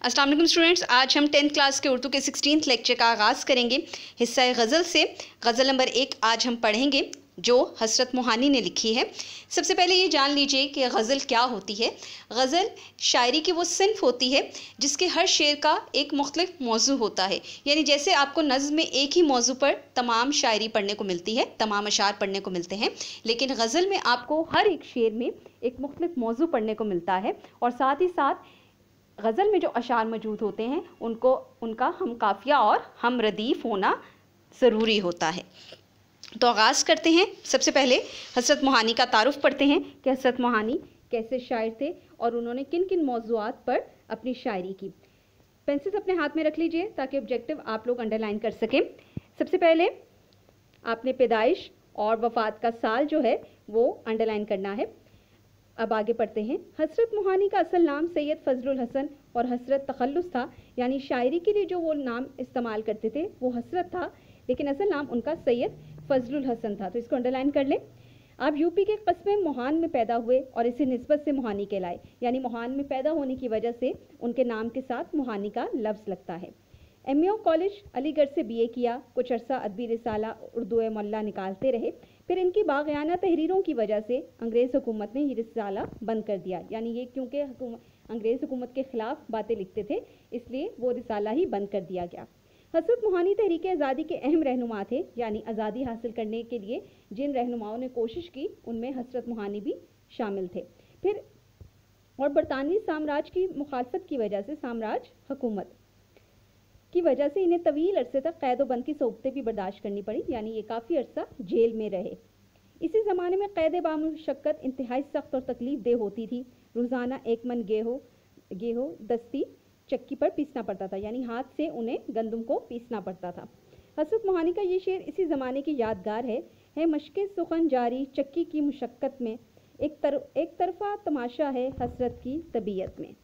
अस्सलाम वालेकुम स्टूडेंट्स, आज हम 10th क्लास के उर्दू के 16th लेक्चर का आगाज़ करेंगे हिस्सा गज़ल से। गज़ल नंबर 1 आज हम पढ़ेंगे जो हसरत मोहानी ने लिखी है। सबसे पहले ये जान लीजिए कि गज़ल क्या होती है। गज़ल शायरी की वो सिन्फ होती है जिसके हर शेर का एक मुख्तलिफ मौजू होता है। यानी जैसे आपको नज़्म में एक ही मौजू पर तमाम शायरी पढ़ने को मिलती है, तमाम अशार पढ़ने को मिलते हैं, लेकिन गज़ल में आपको हर एक शेर में एक मुख्तलिफ मौजू पढ़ने को मिलता है और साथ ही साथ गज़ल में जो अशार मौजूद होते हैं उनका हम काफ़िया और हम रदीफ़ होना ज़रूरी होता है। तो आगाज़ करते हैं। सबसे पहले हसरत मोहानी का तारुफ़ पढ़ते हैं कि हसरत मोहानी कैसे शायर थे और उन्होंने किन किन मौज़ूआत पर अपनी शायरी की। पेंसिल्स अपने हाथ में रख लीजिए ताकि ऑब्जेक्टिव आप लोग अंडरलाइन कर सकें। सबसे पहले आपने पैदाइश और वफ़ात का साल जो है वो अंडरलाइन करना है। अब आगे पढ़ते हैं। हसरत मोहानी का असल नाम सैयद फजलुल हसन और हसरत तखल्लुस था, यानी शायरी के लिए जो वो नाम इस्तेमाल करते थे वो हसरत था, लेकिन असल नाम उनका सैयद फजलुल हसन था। तो इसको अंडरलाइन कर लें। आप यूपी के कस्बे मोहान में पैदा हुए और इसी निस्बत से मोहानी कहलाए, यानी मोहान में पैदा होने की वजह से उनके नाम के साथ मोहानी का लफ्ज़ लगता है। एमएओ कॉलेज अलीगढ़ से बीए किया। कुछ अरसा अदबी रिसाला उर्दू मल्ला निकालते रहे, फिर इनकी बाग़याना तहरीरों की वजह से अंग्रेज़ हुकूमत ने ये रिसाला बंद कर दिया। यानी ये क्योंकि अंग्रेज़ हुकूमत के ख़िलाफ़ बातें लिखते थे इसलिए वो रिसाला ही बंद कर दिया गया। हसरत मोहानी तहरीक आज़ादी के अहम रहनुमा थे, यानी आज़ादी हासिल करने के लिए जिन रहनुमाओं ने कोशिश की उनमें हसरत मोहानी भी शामिल थे। फिर और बरतानवी साम्राज्य की मुखालफत की वजह से साम्राज्य हुकूमत की वजह से इन्हें तवील अरसे तक कैद बंद की सोबतें भी बर्दाश्त करनी पड़ी, यानी ये काफ़ी अरसा जेल में रहे। इसी ज़माने में कैद बामुशक्कत इंतहाई सख्त और तकलीफ दे होती थी। रोज़ाना 1 मन गेहूँ दस्ती चक्की पर पीसना पड़ता था, यानी हाथ से उन्हें गंदम को पीसना पड़ता था। हसरत मोहानी का ये शेर इसी ज़माने की यादगार है मशक़े सुखन जारी चक्की की मुशक्क़त में, एक तरफ़ा तमाशा है हसरत की तबीयत में।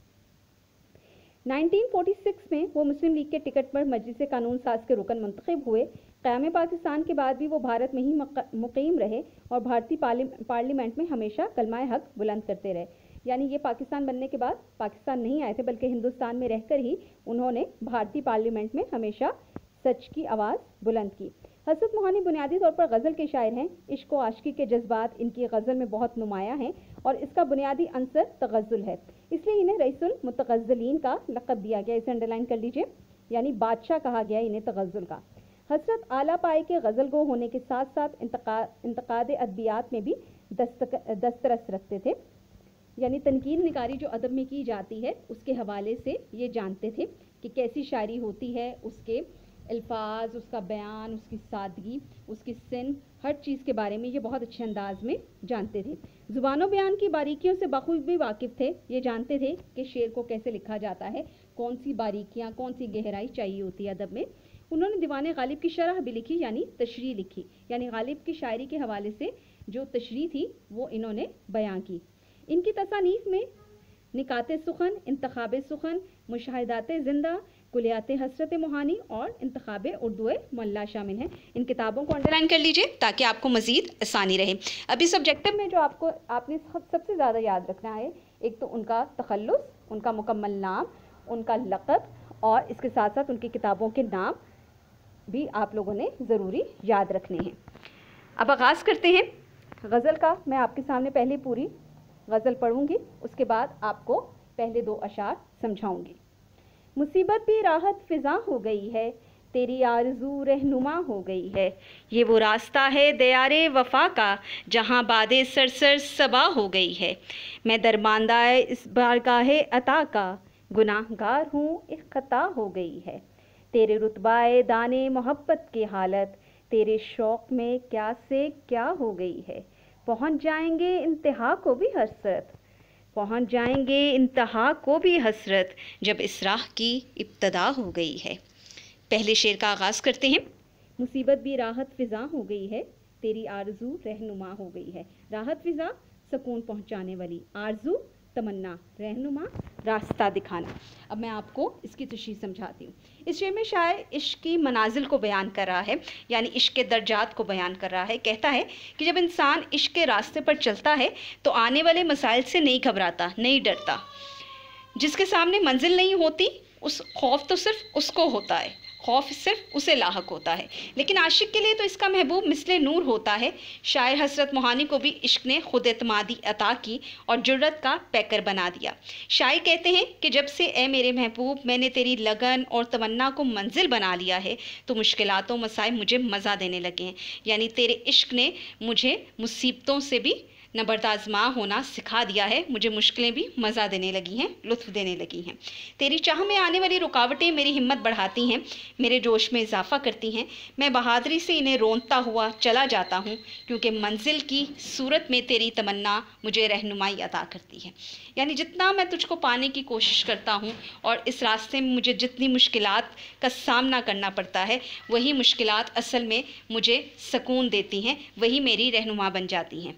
1946 में वो मुस्लिम लीग के टिकट पर मजलिस कानून साज के रुकन मुंतखब हुए। क़याम पाकिस्तान के बाद भी वो भारत में ही मुक़ीम रहे और भारतीय पार्लियामेंट में हमेशा कलमाए हक़ बुलंद करते रहे। यानी ये पाकिस्तान बनने के बाद पाकिस्तान नहीं आए थे, बल्कि हिंदुस्तान में रहकर ही उन्होंने भारतीय पार्लियामेंट में हमेशा सच की आवाज़ बुलंद की। हसरत मोहानी बुनियादी तौर पर गज़ल के शायर हैं। इश्क व आशिकी के जज्बात इनकी गज़ल में बहुत नुमायाँ हैं और इसका बुनियादी अंसर तग़ज़्ज़ुल है, इसलिए इन्हें रईसुल मुतग़ज़्ज़लीन का लक़ब दिया गया। इसे अंडरलाइन कर लीजिए, यानी बादशाह कहा गया इन्हें तग़ज़्ज़ुल का। हसरत आला पाए के गज़ल गो होने के साथ साथ इंतक़ाद अदबियात में भी दस्तरस रखते थे, यानी तनकीद निगारी जो अदब में की जाती है उसके हवाले से ये जानते थे कि कैसी शायरी होती है, उसके अल्फाज, उसका बयान, उसकी सादगी, उसकी सिन, हर चीज़ के बारे में ये बहुत अच्छे अंदाज में जानते थे। ज़ुबानो बयान की बारीकियों से बखूबी वाकिफ़ थे। ये जानते थे कि शेर को कैसे लिखा जाता है, कौन सी बारीकियाँ, कौन सी गहराई चाहिए होती है अदब में। उन्होंने दीवान गालिब की शरह भी लिखी, यानी तशरीह लिखी, यानी गालिब की शायरी के हवाले से जो तशरीह थी वो इन्होंने बयां की। इनकी तसानीफ़ में निकाते सुखन, इंतखाबे सुखन, मुशाहिदाते ज़िंदा, कुलियाते हसरत मोहानी और इंतखाबे उर्दू मल्ला शामिल हैं। इन किताबों को अंडरलाइन कर लीजिए ताकि आपको मज़ीद आसानी रहे। अब इस ऑब्जेक्टिव में जो आपने सबसे ज़्यादा याद रखना है, एक तो उनका तखल्लुस, उनका मुकम्मल नाम, उनका लक़ब और इसके साथ साथ उनकी किताबों के नाम भी आप लोगों ने ज़रूरी याद रखने हैं। अब आगाज़ करते हैं गज़ल का। मैं आपके सामने पहले पूरी गज़ल पढ़ूंगी, उसके बाद आपको पहले 2 अशार समझाऊंगी। मुसीबत भी राहत फ़िज़ा हो गई है, तेरी आरज़ू रहनुमा हो गई है, ये वो रास्ता है दयारे वफ़ा का जहाँ बादे सरसर सबा हो गई है। मैं दरमांदाए इस बारगाहे अता का गुनाहगार हूँ, एक ख़ता हो गई है। तेरे रुतबाए दाने मोहब्बत की हालत, तेरे शौक़ में क्या से क्या हो गई है। पहुँच जाएंगे इंतहा को भी हसरत, पहुँच जाएंगे इंतहा को भी हसरत, जब इस राह की इब्तदा हो गई है। पहले शेर का आगाज़ करते हैं। मुसीबत भी राहत फ़िज़ा हो गई है, तेरी आरज़ू रहनुमा हो गई है। राहत फ़िज़ा सुकून पहुँचाने वाली, आरज़ू तमन्ना, रहनुमा रास्ता दिखाना। अब मैं आपको इसकी तशरीह समझाती हूँ। इस शेर में शायर इश्क की मनाजिल को बयान कर रहा है, यानी इश्क के दर्जात को बयान कर रहा है। कहता है कि जब इंसान इश्क के रास्ते पर चलता है तो आने वाले मसाइल से नहीं घबराता, नहीं डरता। जिसके सामने मंजिल नहीं होती उस खौफ तो सिर्फ उसको होता है, खौफ सिर्फ उसे लाहक होता है, लेकिन आशिक के लिए तो इसका महबूब मिसले नूर होता है। शायर हसरत मोहानी को भी इश्क ने खुद एतमादी अता की और जुर्रत का पैकर बना दिया। शायर कहते हैं कि जब से ए मेरे महबूब मैंने तेरी लगन और तमन्ना को मंजिल बना लिया है तो मुश्किलातों मसाइब मुझे मज़ा देने लगे हैं, यानी तेरे इश्क ने मुझे मुसीबतों से भी नबरदाज़मा होना सिखा दिया है, मुझे मुश्किलें भी मज़ा देने लगी हैं, लुत्फ़ देने लगी हैं। तेरी चाह में आने वाली रुकावटें मेरी हिम्मत बढ़ाती हैं, मेरे जोश में इजाफ़ा करती हैं। मैं बहादुरी से इन्हें रोंदता हुआ चला जाता हूँ, क्योंकि मंजिल की सूरत में तेरी तमन्ना मुझे रहनुमाई अता करती है। यानी जितना मैं तुझको पाने की कोशिश करता हूँ और इस रास्ते में मुझे जितनी मुश्किलात का सामना करना पड़ता है, वही मुश्किलात असल में मुझे सुकून देती हैं, वही मेरी रहनुमा बन जाती हैं।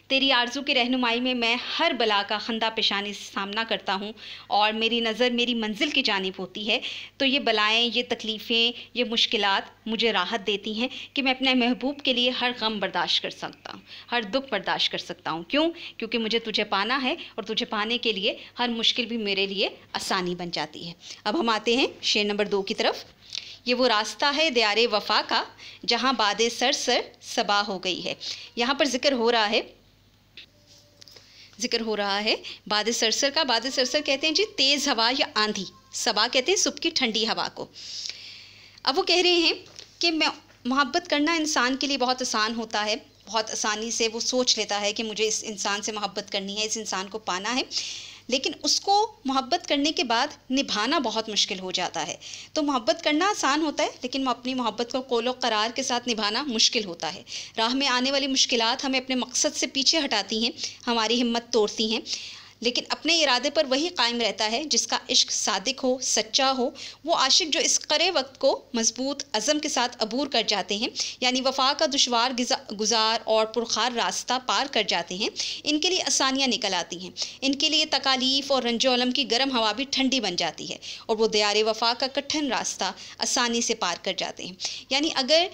तेरी आरज़ू की रहनुमाई में मैं हर बला का खंदा पेशानी से सामना करता हूँ और मेरी नज़र मेरी मंजिल की जानिब होती है, तो ये बलाएँ, ये तकलीफ़ें, ये मुश्किलात मुझे राहत देती हैं कि मैं अपने महबूब के लिए हर गम बर्दाश्त कर सकता हूँ, हर दुख बर्दाश्त कर सकता हूँ। क्यों? क्योंकि मुझे तुझे पाना है और तुझे पाने के लिए हर मुश्किल भी मेरे लिए आसानी बन जाती है। अब हम आते हैं शेर नंबर 2 की तरफ। ये वो रास्ता है दियारे वफ़ा का जहाँ बादे सर सबा हो गई है। यहाँ पर ज़िक्र हो रहा है बादे सरसर का। बादे सरसर कहते हैं जी तेज़ हवा या आंधी, सबा कहते हैं सुबह की ठंडी हवा को। अब वो कह रहे हैं कि मोहब्बत करना इंसान के लिए बहुत आसान होता है, बहुत आसानी से वो सोच लेता है कि मुझे इस इंसान से मोहब्बत करनी है, इस इंसान को पाना है, लेकिन उसको मोहब्बत करने के बाद निभाना बहुत मुश्किल हो जाता है। तो मोहब्बत करना आसान होता है, लेकिन अपनी मोहब्बत को कौलो करार के साथ निभाना मुश्किल होता है। राह में आने वाली मुश्किलात हमें अपने मकसद से पीछे हटाती हैं, हमारी हिम्मत तोड़ती हैं, लेकिन अपने इरादे पर वही कायम रहता है जिसका इश्क सादिक हो, सच्चा हो। वो आशिक जो इस करे वक्त को मजबूत अज़म के साथ अबूर कर जाते हैं, यानी वफ़ा का दुश्वार गुजार और पुरखार रास्ता पार कर जाते हैं, इनके लिए आसानियाँ निकल आती हैं, इनके लिए तकालीफ़ और रंजो-अलम की गर्म हवा भी ठंडी बन जाती है और वो दियारे वफ़ा का कठिन रास्ता आसानी से पार कर जाते हैं। यानी अगर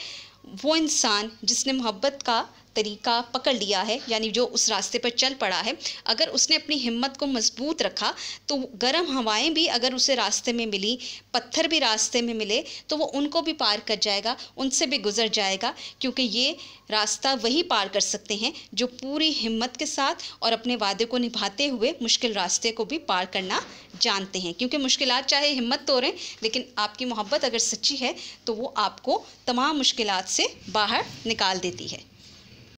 वो इंसान जिसने मोहब्बत का तरीका पकड़ लिया है, यानी जो उस रास्ते पर चल पड़ा है, अगर उसने अपनी हिम्मत को मजबूत रखा तो गर्म हवाएं भी अगर उसे रास्ते में मिली, पत्थर भी रास्ते में मिले, तो वो उनको भी पार कर जाएगा, उनसे भी गुजर जाएगा, क्योंकि ये रास्ता वही पार कर सकते हैं जो पूरी हिम्मत के साथ और अपने वादे को निभाते हुए मुश्किल रास्ते को भी पार करना जानते हैं। क्योंकि मुश्किलात चाहे हिम्मत तोड़ें, लेकिन आपकी मोहब्बत अगर सच्ची है तो वो आपको तमाम मुश्किलात से बाहर निकाल देती है।